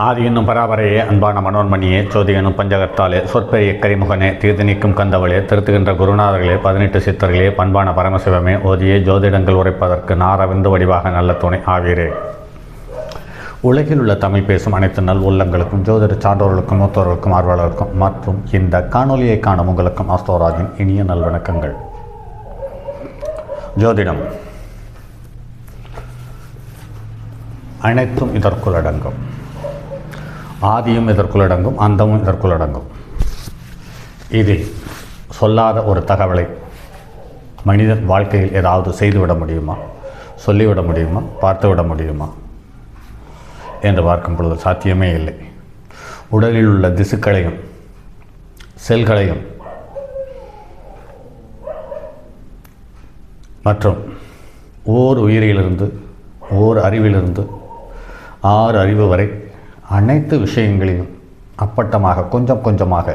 ஆதி என்னும் பராபரையே அன்பான மனோன்மணியே சோதி என்னும் பஞ்சகத்தாலே சொற்பெரிய கரிமுகனே தீர்த்து நீக்கும் கந்தவளே திருத்துகின்ற குருநாதர்களே 18 சித்தர்களே பண்பான பரமசிவமே ஓதியே ஜோதிடங்கள் உரைப்பதற்கு நாரவிந்து வடிவாக நல்ல துணை ஆவீரே. உலகில் உள்ள தமிழ் பேசும் அனைத்து நல் உள்ளங்களுக்கும் ஜோதிட சான்றோர்களுக்கும் மூத்தோர்களுக்கும் ஆர்வலர்களுக்கும் மற்றும் இந்த காணொலியை காணும் உங்களுக்கும் ஆஸ்தோராஜின் இனிய நல்வணக்கங்கள். ஜோதிடம் அனைத்தும் இதற்குள் அடங்கும். ஆதியும் இதற்குள் அடங்கும், அந்தமும் இதற்குள் அடங்கும். இதில் சொல்லாத ஒரு தகவலை மனிதன் வாழ்க்கையில் ஏதாவது செய்துவிட முடியுமா, சொல்லிவிட முடியுமா, பார்த்துவிட முடியுமா என்று பார்க்கும் பொழுது சாத்தியமே இல்லை. உடலில் உள்ள திசுக்களையும் செல்களையும் மற்றும் ஓர் உயிரிலிருந்து ஓர் அறிவிலிருந்து 6 அறிவு வரை அனைத்து விஷயங்களையும் அப்பட்டமாக கொஞ்சம் கொஞ்சமாக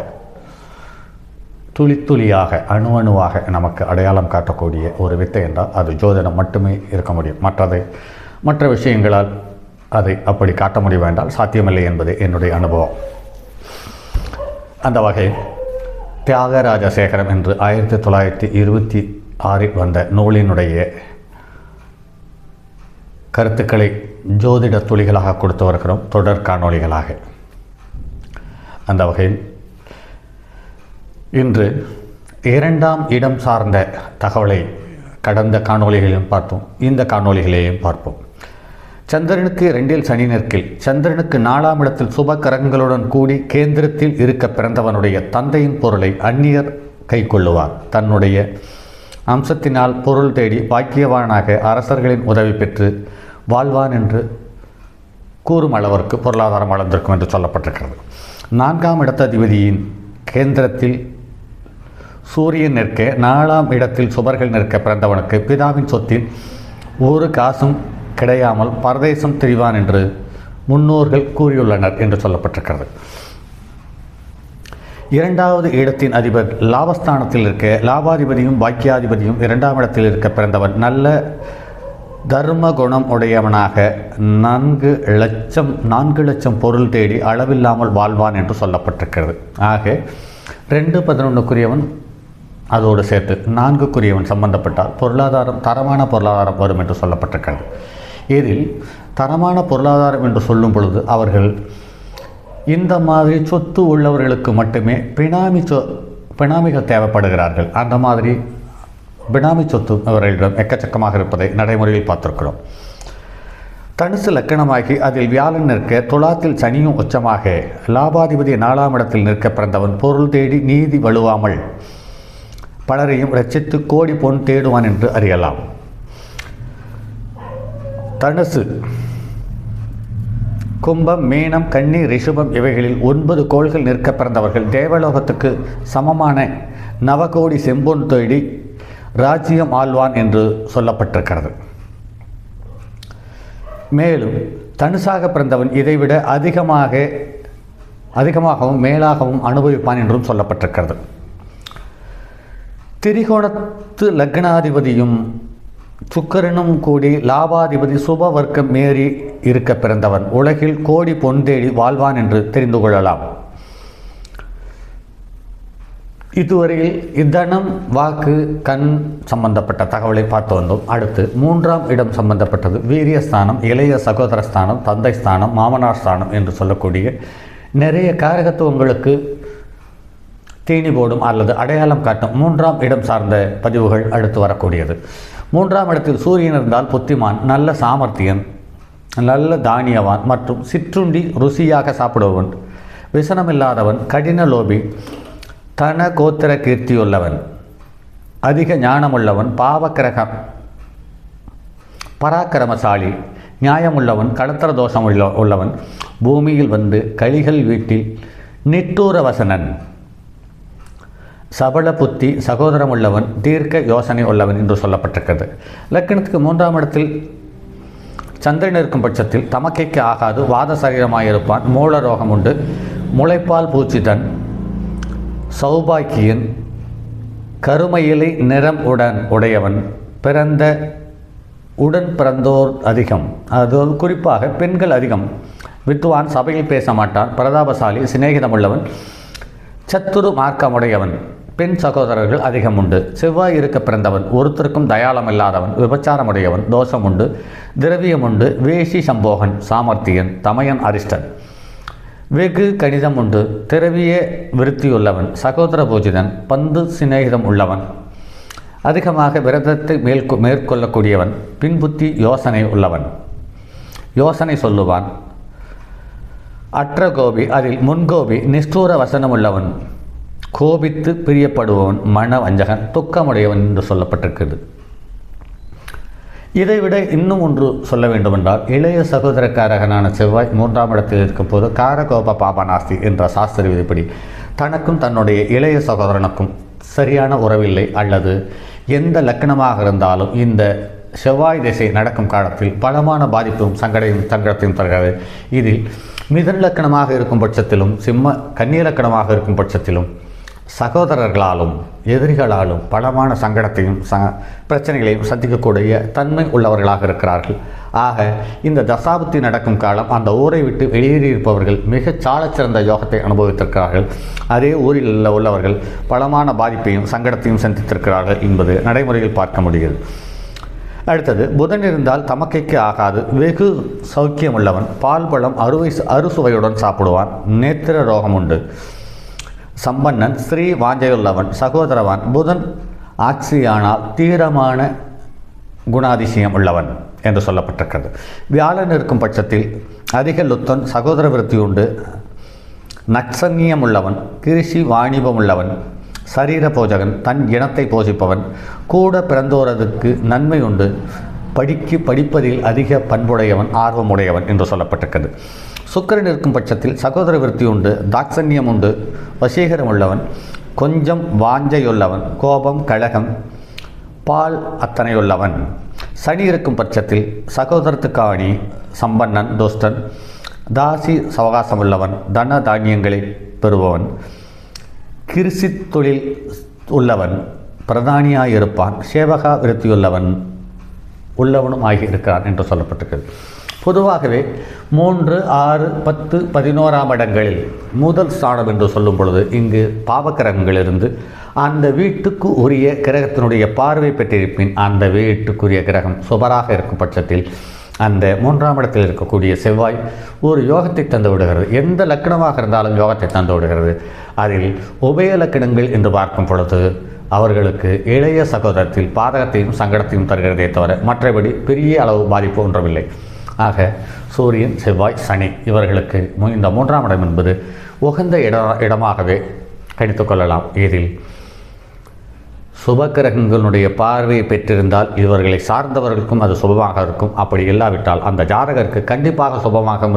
துளி துளியாக அணுவாக நமக்கு அடையாளம் காட்டக்கூடிய ஒரு வித்தை என்றால் அது ஜோதிடம் மட்டுமே இருக்க முடியும். மற்ற விஷயங்களால் அதை அப்படி காட்ட முடியும் என்றால் சாத்தியமில்லை என்பது என்னுடைய அனுபவம். அந்த வகையில் தியாகராஜசேகரம் என்று 1926 வந்த நூலினுடைய கருத்துக்களை ஜோதிட துளிகளாக கொடுத்து வருகிறோம், தொடர் காணொளிகளாக. அந்த வகையில் இன்று 2ஆம் இடம் சார்ந்த தகவலை கடந்த காணொளிகளையும் பார்த்தோம், இந்த காணொளிகளையும் பார்ப்போம். சந்திரனுக்கு 2இல் சனி நெருக்கில், சந்திரனுக்கு 4ஆம் இடத்தில் சுப கரங்களுடன் கூடி கேந்திரத்தில் இருக்க பிறந்தவனுடைய தந்தையின் பொருளை அந்நியர் கை கொள்ளுவார். தன்னுடைய அம்சத்தினால் பொருள் தேடி பாக்கியவானாக அரசர்களின் உதவி பெற்று வாழ்வான் என்று கூறும் அளவிற்கு பொருளாதாரம் வளர்ந்திருக்கும் என்று சொல்லப்பட்டிருக்கிறது. 4ஆம் இடத்ததிபதியின் கேந்திரத்தில் சூரியன் நிற்க, 4ஆம் இடத்தில் சுபர்கள் நிற்க பிறந்தவனுக்கு பிதாவின் சொத்தில் ஒரு காசும் கிடையாமல் பரதேசம் திரிவான் என்று முன்னோர்கள் கூறியுள்ளனர் என்று சொல்லப்பட்டிருக்கிறது. 2வது இடத்தின் அதிபர் லாபஸ்தானத்தில் இருக்க, லாபாதிபதியும் பாக்கியாதிபதியும் 2ஆம் இடத்தில் இருக்க பிறந்தவன் நல்ல தர்ம குணம் உடையவனாக 4 லட்சம் பொருள் தேடி அளவில்லாமல் வாழ்வான் என்று சொல்லப்பட்டிருக்கிறது. ஆக 2-11க்குரியவன் அதோடு சேர்த்து 4க்குரியவன் சம்பந்தப்பட்டால் தரமான பொருளாதாரம் வரும் என்று சொல்லப்பட்டிருக்கிறது. இதில் தரமான பொருளாதாரம் என்று சொல்லும் பொழுது அவர்கள் இந்த மாதிரி சொத்து உள்ளவர்களுக்கு மட்டுமே பினாமிகள் தேவைப்படுகிறார்கள். அந்த மாதிரி பினாமி சொத்து அவர்களிடம் எக்கச்சக்கமாக இருப்பதை நடைமுறையில் பார்த்திருக்கிறோம். தனுசு லக்கணமாகி அதில் வியாழன் நிற்க, துலாத்தில் சனியும் உச்சமாக, லாபாதிபதி 4ஆம் இடத்தில் நிற்க பிறந்தவன் பொருள் தேடி நீதி வலுவாமல் பலரையும் ரட்சித்து கோடி பொன் தேடுவான் என்று அறியலாம். தனுசு, கும்பம், மீனம், கன்னி, ரிஷபம் இவைகளில் 9 கோள்கள் நிற்க பிறந்தவர்கள் தேவலோகத்துக்கு சமமான நவகோடி செம்பொன் தேடி ராஜ்யம் ஆழ்வான் என்று சொல்லப்பட்டிருக்கிறது. மேலும் தனுசாக பிறந்தவன் இதைவிட அதிகமாகவும் மேலாகவும் அனுபவிப்பான் என்றும் சொல்லப்பட்டிருக்கிறது. திரிகோணத்து லக்னாதிபதியும் சுக்கிரனும் கூடி லாபாதிபதி சுப வர்க்கம் மேறி இருக்க பிறந்தவன் உலகில் கோடி பொன் தேடி வாழ்வான் என்று தெரிந்து கொள்ளலாம். இதுவரையில் இதனம், வாக்கு, கண் சம்பந்தப்பட்ட தகவலை பார்த்து வந்தோம். அடுத்து 3ஆம் இடம் சம்பந்தப்பட்டது வீரியஸ்தானம், இளைய சகோதரஸ்தானம், தந்தை ஸ்தானம், மாமனார் ஸ்தானம் என்று சொல்லக்கூடிய நிறைய காரகத்துவங்களுக்கு தீனி போடும் அல்லது அடையாளம் காட்டும் 3ஆம் இடம் சார்ந்த பதிவுகள் அடுத்து வரக்கூடியது. 3ஆம் இடத்தில் சூரியன் இருந்தால் புத்திமான், நல்ல சாமர்த்தியன், நல்ல தானியவான் மற்றும் சிற்றுண்டி ருசியாக சாப்பிடுபவன், விசனமில்லாதவன், கடின லோபி, தன கோத்திர கீர்த்தியுள்ளவன், அதிக ஞானமுள்ளவன், பாவக்கிரகம், பராக்கிரமசாலி, நியாயமுள்ளவன், களத்திர தோஷம் உள்ளவன், பூமியில் வந்து கலிகள் வீட்டில் நிட்டூரவசனன், சபல புத்தி, சகோதரம் உள்ளவன், தீர்க்க யோசனை உள்ளவன் என்று சொல்லப்பட்டிருக்கிறது. லக்கணத்துக்கு 3ஆம் இடத்தில் சந்திரன் இருக்கும் பட்சத்தில் தமக்கைக்கு ஆகாது வாத சரீரமாயிருப்பான், மூல ரோகம் உண்டு, முளைப்பால் பூச்சிதன், சௌபாக்கியன், கருமையிலை நிறம் உடையவன், உடன் பிறந்தோர் அதிகம், அது குறிப்பாக பெண்கள் அதிகம், வித்துவான், சபையில் பேச மாட்டான், பிரதாபசாலி, சிநேகிதமுள்ளவன், சத்துரு மார்க்கமுடையவன், பெண் சகோதரர்கள் அதிகம் உண்டு. செவ்வாய் இருக்க பிறந்தவன், ஒருத்தருக்கும் தயாளம் இல்லாதவன், விபச்சாரமுடையவன், தோஷம் உண்டு, திரவியம் உண்டு, வேஷி சம்போகன், சாமர்த்தியன், தமயன், அரிஷ்டன், வெகு கணிதம் உண்டு, திரவிய விருத்தியுள்ளவன், சகோதர பூஜிதன், பந்து சிநேகிதம் உள்ளவன், அதிகமாக விரதத்தை மேற்கொள்ளக்கூடியவன், பின்புத்தி யோசனை உள்ளவன், யோசனை சொல்லுவான், அற்றகோபி, அதில் முன்கோபி, நிஷ்டூர வசனம் உள்ளவன், கோபித்து பிரியப்படுபவன், மன வஞ்சகன், துக்கமுடையவன் என்று சொல்லப்பட்டிருக்கிறது. இதைவிட இன்னும் ஒன்று சொல்ல வேண்டுமென்றால், இளைய சகோதரக்காரகனான செவ்வாய் 3ஆம் இடத்தில் இருக்கும் போது காரகோப பாபநாஸ்தி என்ற சாஸ்திர விதிப்படி தனக்கும் தன்னுடைய இளைய சகோதரனுக்கும் சரியான உறவில்லை, அல்லது எந்த லக்கணமாக இருந்தாலும் இந்த செவ்வாய் திசை நடக்கும் காலத்தில் பலமான பாதிப்பும் சங்கடத்தையும் தருகிறது. இதில் மிதன் லக்கணமாக இருக்கும் பட்சத்திலும் கன்னிய லக்கணமாக இருக்கும் பட்சத்திலும் சகோதரர்களாலும் எதிரிகளாலும் பலமான சங்கடத்தையும் பிரச்சனைகளையும் சந்திக்கக்கூடிய தன்மை உள்ளவர்களாக இருக்கிறார்கள். ஆக இந்த தசாபுத்தி நடக்கும் காலம் அந்த ஊரை விட்டு வெளியேறியிருப்பவர்கள் மிகச் சாலச்சிறந்த யோகத்தை அனுபவித்திருக்கிறார்கள். அதே ஊரில் உள்ளவர்கள் பலமான பாதிப்பையும் சங்கடத்தையும் சந்தித்திருக்கிறார்கள் என்பது நடைமுறையில் பார்க்க முடிகிறது. அடுத்தது, புதன் இருந்தால் தமக்கைக்கு ஆகாது, வெகு சௌக்கியமுள்ளவன், பால் பழம் அறுசுவையுடன் சாப்பிடுவான், நேத்திர ரோகம் உண்டு, சம்பன்னன், ஸ்ரீ வாஞ்சையுள்ளவன், சகோதரவான், புதன் ஆட்சியானால் தீரமான குணாதிசயம் உள்ளவன் என்று சொல்லப்பட்டிருக்கிறது. வியாழன் இருக்கும் பட்சத்தில் அதிக லுத்தன், சகோதர விருத்தி உண்டு, நட்சன்யம் உள்ளவன், கிருஷி வாணிபம் உள்ளவன், சரீர போஜகன், தன் இனத்தை போஷிப்பவன், கூட பிறந்தோரதுக்கு நன்மை உண்டு, படிப்பதில் அதிக பண்புடையவன், ஆர்வமுடையவன் என்று சொல்லப்பட்டிருக்கிறது. சுக்கிரன் இருக்கும் பட்சத்தில் சகோதர விருத்தி உண்டு, தாட்சண்யம் உண்டு, வசீகரம் உள்ளவன், கொஞ்சம் வாஞ்சையுள்ளவன், கோபம், கழகம், பால் அத்தனையுள்ளவன். சனி இருக்கும் பட்சத்தில் சகோதரத்துக்காணி, சம்பன்னன், துஷ்டன், தாசி சவகாசமுள்ளவன், தன தானியங்களை பெறுபவன், கிருஷி தொழில் உள்ளவன், பிரதானியாயிருப்பான், சேவகா விருத்தியுள்ளவன் உள்ளவனும் ஆகியிருக்கிறான் என்று சொல்லப்பட்டிருக்கிறது. பொதுவாகவே 3, 6, 10, 11ஆம் இடங்களில் முதல் ஸ்தானம் என்று சொல்லும் பொழுது இங்கு பாவக்கிரகங்களிலிருந்து அந்த வீட்டுக்கு உரிய கிரகத்தினுடைய பார்வை பெற்றிருப்பின் அந்த வீட்டுக்குரிய கிரகம் சுபராக இருக்கும் பட்சத்தில் அந்த 3ஆம் இடத்தில் இருக்கக்கூடிய செவ்வாய் ஒரு யோகத்தை தந்து விடுகிறது. எந்த லக்கணமாக இருந்தாலும் யோகத்தை தந்து விடுகிறது. அதில் உபய லக்கணங்கள் என்று பார்க்கும் பொழுது அவர்களுக்கு இளைய சகோதரத்தில் பாதகத்தையும் சங்கடத்தையும் தருகிறதே தவிர மற்றபடி பெரிய அளவு பாதிப்பு ஒன்றவில்லை. ஆக சூரியன், செவ்வாய், சனி இவர்களுக்கு இந்த 3ஆம் இடம் என்பது உகந்த இடமாகவே கணித்து கொள்ளலாம். இதில் சுபக்கிரகங்களுடைய பார்வையை பெற்றிருந்தால் இவர்களை சார்ந்தவர்களுக்கும் அது சுபமாக இருக்கும். அப்படி இல்லாவிட்டால் அந்த ஜாதகருக்கு கண்டிப்பாக சுபமாக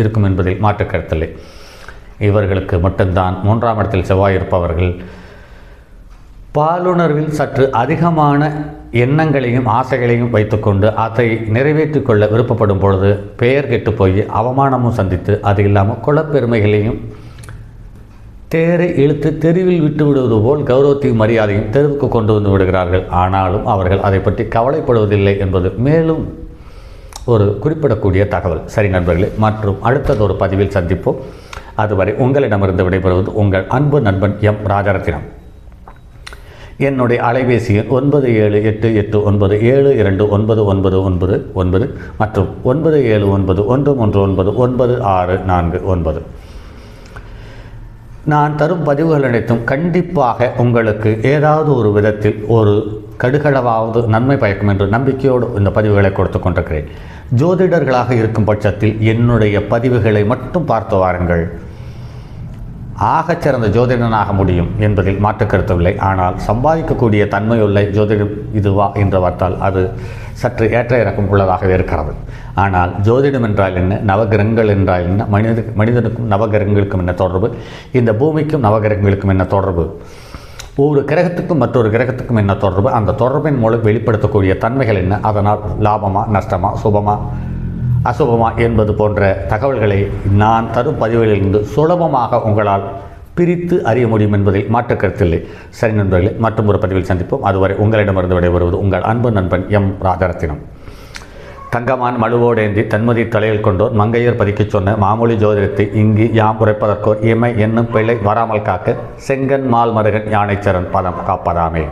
இருக்கும் என்பதில் மாற்று கருத்தில்லை. இவர்களுக்கு மட்டும்தான் 3ஆம் இடத்தில் செவ்வாய் இருப்பவர்கள் பாலுணர்வில் சற்று அதிகமான எண்ணங்களையும் ஆசைகளையும் வைத்துக்கொண்டு அதை நிறைவேற்றிக் கொள்ள விருப்பப்படும் பொழுது பெயர் கெட்டு போய் அவமானமும் சந்தித்து அது இல்லாமல் குலப்பெருமைகளையும் தேரை இழுத்து தெருவில் விட்டு விடுவது போல் கௌரவத்தையும் மரியாதையும் தெருவுக்கு கொண்டு வந்து விடுகிறார்கள். ஆனாலும் அவர்கள் அதை பற்றி கவலைப்படுவதில்லை என்பது மேலும் ஒரு குறிப்பிடக்கூடிய தகவல். சரி நண்பர்களே, மற்றும் அடுத்ததொரு பதிவில் சந்திப்போம். அதுவரை உங்களிடமிருந்து விடைபெறுவது உங்கள் அன்பு நண்பன் எம் ராஜரத்தினம். என்னுடைய அலைபேசி எண் 978897299999 மற்றும் 979113999649. நான் தரும் பதிவுகள் அனைத்தும் கண்டிப்பாக உங்களுக்கு ஏதாவது ஒரு விதத்தில் ஒரு கடுகளவாவது நன்மை பயக்கும் என்று நம்பிக்கையோடு இந்த பதிவுகளை கொடுத்து கொண்டிருக்கிறேன். ஜோதிடர்களாக இருக்கும் பட்சத்தில் என்னுடைய பதிவுகளை மட்டும் பார்த்து வாருங்கள். ஆகச்சிறந்த ஜோதிடனாக முடியும் என்பதில் மாற்று கருத்தவில்லை. ஆனால் சம்பாதிக்கக்கூடிய தன்மையுள்ள ஜோதிடம் இதுவா என்று பார்த்தால் அது சற்று ஏற்ற இறக்கம் உள்ளதாகவே இருக்கிறது. ஆனால் ஜோதிடம் என்றால் என்ன, நவகிரகங்கள் என்றால் என்ன, மனிதனுக்கும் நவகிரகங்களுக்கும் என்ன தொடர்பு, இந்த பூமிக்கும் நவகிரகங்களுக்கும் என்ன தொடர்பு, ஒரு கிரகத்துக்கும் மற்றொரு கிரகத்துக்கும் என்ன தொடர்பு, அந்த தொடர்பின் மூலம் வெளிப்படுத்தக்கூடிய தன்மைகள் என்ன, அதனால் லாபமா நஷ்டமா சுபமா அசுபமா என்பது போன்ற தகவல்களை நான் தரும் பதிவுகளிலிருந்து சுலபமாக உங்களால் பிரித்து அறிய முடியும் என்பதில் மாற்று கருத்தில்லை. சரி நண்பர்களே, மற்றும் ஒரு பதிவில் சந்திப்போம். அதுவரை உங்களிடமிருந்து விடைபெறுவது உங்கள் அன்பு நண்பன் எம் ராஜரத்தினம். தங்கமான் மழுவோடேந்தி தன்மதி தலையில் கொண்டோர் மங்கையர் பதிக்கச் சொன்ன மாமொழி ஜோதிடத்தை இங்கு யாம் உரைப்பதற்கோர் இமை என்னும் பிள்ளை வராமல் காக்க செங்கன் மால் மருகன் யானைச்சரன் பதம் காப்பதாமே.